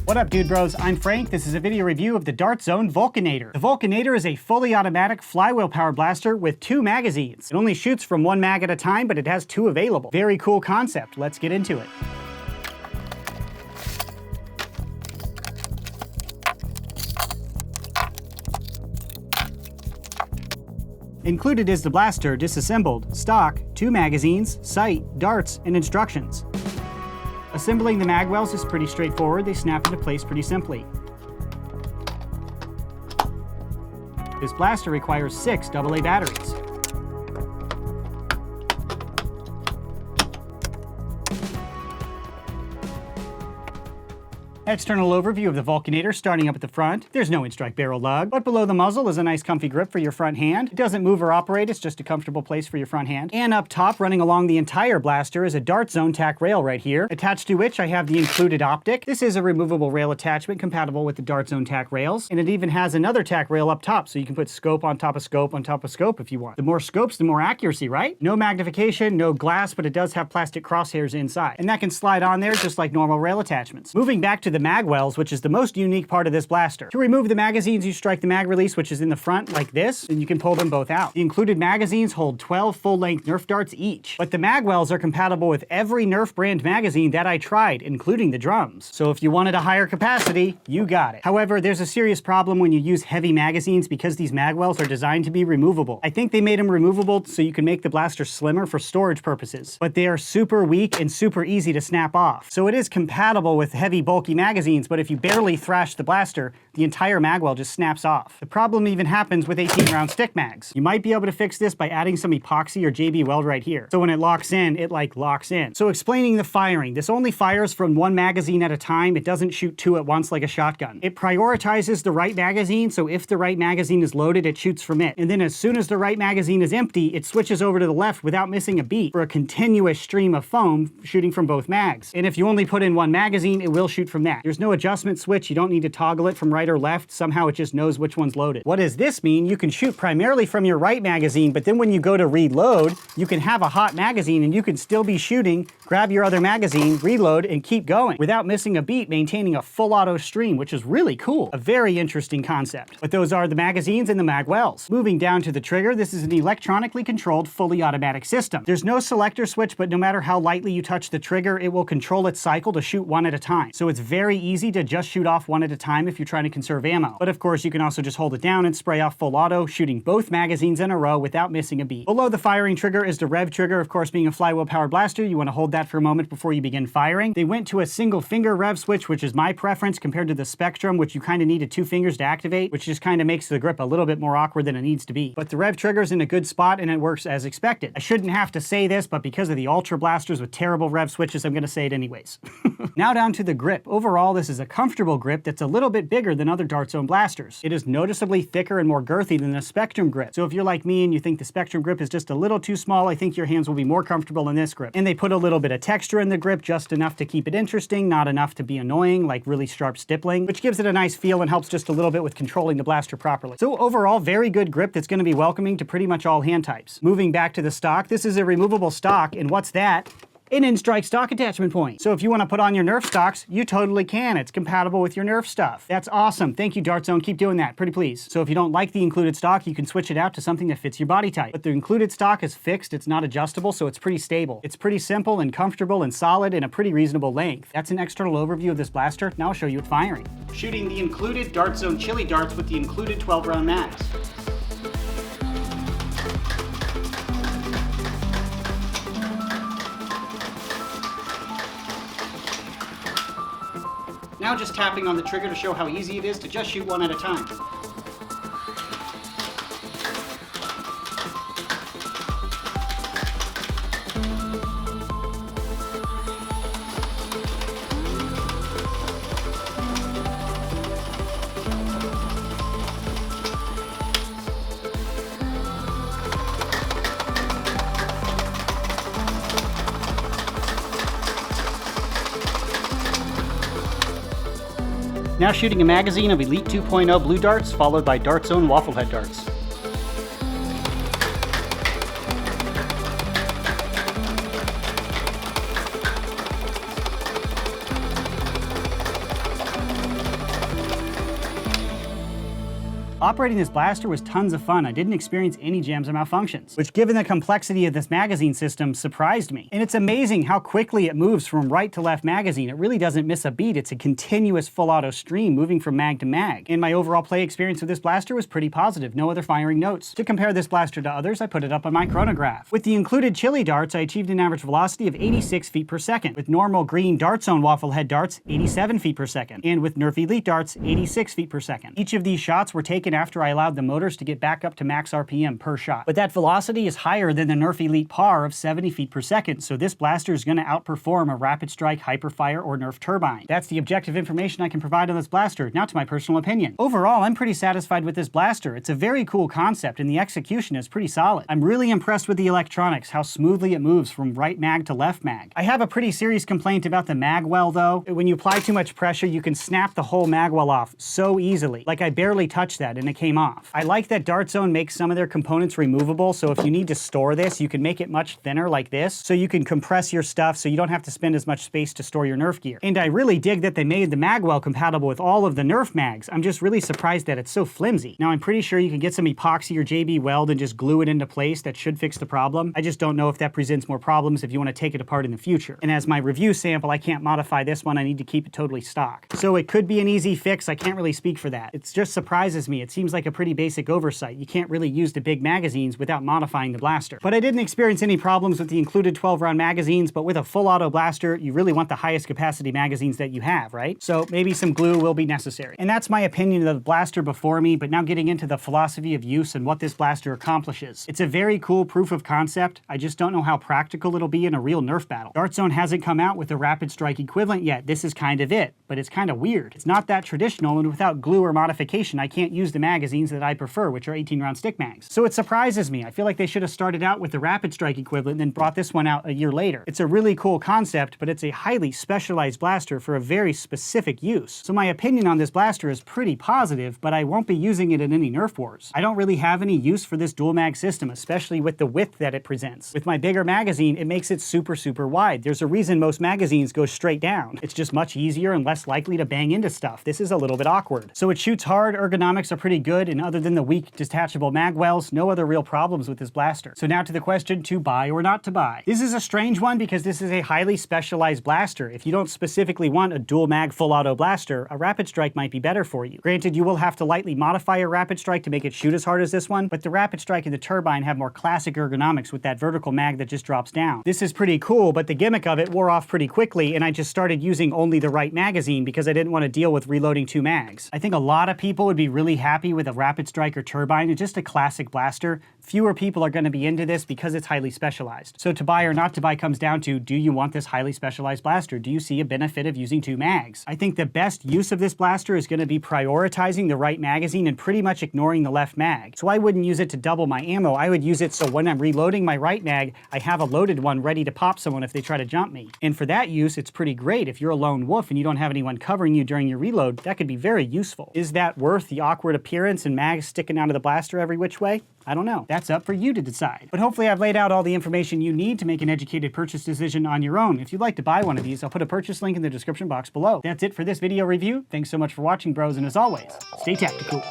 What up, dude bros? I'm Frank. This is a video review of the Dart Zone Vulcanator. The Vulcanator is a fully automatic flywheel-powered blaster with 2 magazines. It only shoots from 1 mag at a time, but it has 2 available. Very cool concept. Let's get into it. Included is the blaster, disassembled, stock, 2 magazines, sight, darts, and instructions. Assembling the mag wells is pretty straightforward. They snap into place pretty simply. This blaster requires 6 AA batteries. External overview of the Vulcanator, starting up at the front. There's no in-strike barrel lug, but below the muzzle is a nice comfy grip for your front hand. It doesn't move or operate, it's just a comfortable place for your front hand. And up top, running along the entire blaster, is a Dart Zone tack rail right here, attached to which I have the included optic. This is a removable rail attachment compatible with the Dart Zone tack rails, and it even has another tack rail up top, so you can put scope on top of scope on top of scope if you want. The more scopes, the more accuracy, right? No magnification, no glass, but it does have plastic crosshairs inside, and that can slide on there just like normal rail attachments. Moving back to the mag wells, which is the most unique part of this blaster. To remove the magazines, you strike the mag release, which is in the front like this, and you can pull them both out. The included magazines hold 12 full-length Nerf darts each, but the mag wells are compatible with every Nerf brand magazine that I tried, including the drums. So if you wanted a higher capacity, you got it. However, there's a serious problem when you use heavy magazines because these mag wells are designed to be removable. I think they made them removable so you can make the blaster slimmer for storage purposes, but they are super weak and super easy to snap off. So it is compatible with heavy, bulky magazines, but if you barely thrash the blaster, the entire mag well just snaps off. The problem even happens with 18-round stick mags. You might be able to fix this by adding some epoxy or JB weld right here. So when it locks in, it locks in. So explaining the firing, this only fires from 1 magazine at a time. It doesn't shoot 2 at once like a shotgun. It prioritizes the right magazine, so if the right magazine is loaded, it shoots from it. And then as soon as the right magazine is empty, it switches over to the left without missing a beat for a continuous stream of foam shooting from both mags. And if you only put in 1 magazine, it will shoot from that. There's no adjustment switch. You don't need to toggle it from right or left. Somehow it just knows which one's loaded. What does this mean? You can shoot primarily from your right magazine, but then when you go to reload, you can have a hot magazine and you can still be shooting, grab your other magazine, reload, and keep going without missing a beat, maintaining a full auto stream, which is really cool. A very interesting concept. But those are the magazines and the mag wells. Moving down to the trigger, this is an electronically controlled, fully automatic system. There's no selector switch, but no matter how lightly you touch the trigger, it will control its cycle to shoot 1 at a time. So it's very easy to just shoot off 1 at a time if you're trying to conserve ammo. But of course, you can also just hold it down and spray off full auto, shooting both magazines in a row without missing a beat. Below the firing trigger is the rev trigger. Of course, being a flywheel powered blaster, you want to hold that for a moment before you begin firing. They went to a single finger rev switch, which is my preference compared to the Spectrum, which you kind of needed 2 fingers to activate, which just kind of makes the grip a little bit more awkward than it needs to be. But the rev trigger's in a good spot and it works as expected. I shouldn't have to say this, but because of the Ultra blasters with terrible rev switches, I'm going to say it anyways. Now down to the grip. Overall, this is a comfortable grip that's a little bit bigger than other Dart Zone blasters. It is noticeably thicker and more girthy than the Spectrum grip. So if you're like me and you think the Spectrum grip is just a little too small, I think your hands will be more comfortable in this grip. And they put a little bit of texture in the grip, just enough to keep it interesting, not enough to be annoying, like really sharp stippling, which gives it a nice feel and helps just a little bit with controlling the blaster properly. So overall, very good grip that's going to be welcoming to pretty much all hand types. Moving back to the stock, this is a removable stock, and what's that? An in-strike stock attachment point. So if you want to put on your Nerf stocks, you totally can. It's compatible with your Nerf stuff. That's awesome. Thank you, Dart Zone. Keep doing that. Pretty please. So if you don't like the included stock, you can switch it out to something that fits your body type. But the included stock is fixed. It's not adjustable, so it's pretty stable. It's pretty simple and comfortable and solid and a pretty reasonable length. That's an external overview of this blaster. Now I'll show you it firing. Shooting the included Dart Zone chili darts with the included 12-round mags. Now just tapping on the trigger to show how easy it is to just shoot 1 at a time. Now shooting a magazine of Elite 2.0 blue darts, followed by Dart Zone wafflehead darts. Operating this blaster was tons of fun. I didn't experience any jams or malfunctions, which given the complexity of this magazine system surprised me. And it's amazing how quickly it moves from right to left magazine. It really doesn't miss a beat. It's a continuous full auto stream moving from mag to mag. And my overall play experience with this blaster was pretty positive. No other firing notes. To compare this blaster to others, I put it up on my chronograph. With the included chili darts, I achieved an average velocity of 86 feet per second. With normal green dart zone waffle head darts, 87 feet per second. And with Nerf Elite darts, 86 feet per second. Each of these shots were taken after I allowed the motors to get back up to max RPM per shot. But that velocity is higher than the Nerf Elite par of 70 feet per second, so this blaster is going to outperform a Rapid Strike, Hyperfire, or Nerf turbine. That's the objective information I can provide on this blaster. Now to my personal opinion. Overall, I'm pretty satisfied with this blaster. It's a very cool concept and the execution is pretty solid. I'm really impressed with the electronics, how smoothly it moves from right mag to left mag. I have a pretty serious complaint about the mag well though. When you apply too much pressure, you can snap the whole mag well off so easily. Like I barely touched that and it came off. I like that Dart Zone makes some of their components removable, so if you need to store this, you can make it much thinner like this, so you can compress your stuff so you don't have to spend as much space to store your Nerf gear. And I really dig that they made the magwell compatible with all of the Nerf mags. I'm just really surprised that it's so flimsy. Now I'm pretty sure you can get some epoxy or JB Weld and just glue it into place. That should fix the problem. I just don't know if that presents more problems if you want to take it apart in the future. And as my review sample, I can't modify this one. I need to keep it totally stock. So it could be an easy fix. I can't really speak for that. It just surprises me. It seems like a pretty basic oversight. You can't really use the big magazines without modifying the blaster. But I didn't experience any problems with the included 12-round magazines, but with a full auto blaster, you really want the highest capacity magazines that you have, right? So maybe some glue will be necessary. And that's my opinion of the blaster before me, but now getting into the philosophy of use and what this blaster accomplishes. It's a very cool proof of concept. I just don't know how practical it'll be in a real Nerf battle. Dart Zone hasn't come out with a Rapid Strike equivalent yet. This is kind of it, but it's kind of weird. It's not that traditional, and without glue or modification, I can't use the magazines that I prefer, which are 18-round stick mags. So it surprises me. I feel like they should have started out with the Rapid Strike equivalent and then brought this one out a year later. It's a really cool concept, but it's a highly specialized blaster for a very specific use. So my opinion on this blaster is pretty positive, but I won't be using it in any Nerf wars. I don't really have any use for this dual mag system, especially with the width that it presents. With my bigger magazine, it makes it super wide. There's a reason most magazines go straight down. It's just much easier and less likely to bang into stuff. This is a little bit awkward. So it shoots hard, ergonomics are pretty good, and other than the weak detachable mag wells, no other real problems with this blaster. So now to the question to buy or not to buy. This is a strange one because this is a highly specialized blaster. If you don't specifically want a dual mag full auto blaster, a Rapid Strike might be better for you. Granted, you will have to lightly modify your Rapid Strike to make it shoot as hard as this one, but the Rapid Strike and the turbine have more classic ergonomics with that vertical mag that just drops down. This is pretty cool, but the gimmick of it wore off pretty quickly, and I just started using only the right magazine because I didn't want to deal with reloading two mags. I think a lot of people would be really happy with a Rapid Strike or turbine. It's just a classic blaster. Fewer people are going to be into this because it's highly specialized. So to buy or not to buy comes down to, do you want this highly specialized blaster? Do you see a benefit of using two mags? I think the best use of this blaster is going to be prioritizing the right magazine and pretty much ignoring the left mag. So I wouldn't use it to double my ammo. I would use it so when I'm reloading my right mag, I have a loaded one ready to pop someone if they try to jump me. And for that use, it's pretty great. If you're a lone wolf and you don't have anyone covering you during your reload, that could be very useful. Is that worth the awkward appearance and mags sticking out of the blaster every which way? I don't know. That's up for you to decide. But hopefully I've laid out all the information you need to make an educated purchase decision on your own. If you'd like to buy one of these, I'll put a purchase link in the description box below. That's it for this video review. Thanks so much for watching, bros, and as always, stay tactical.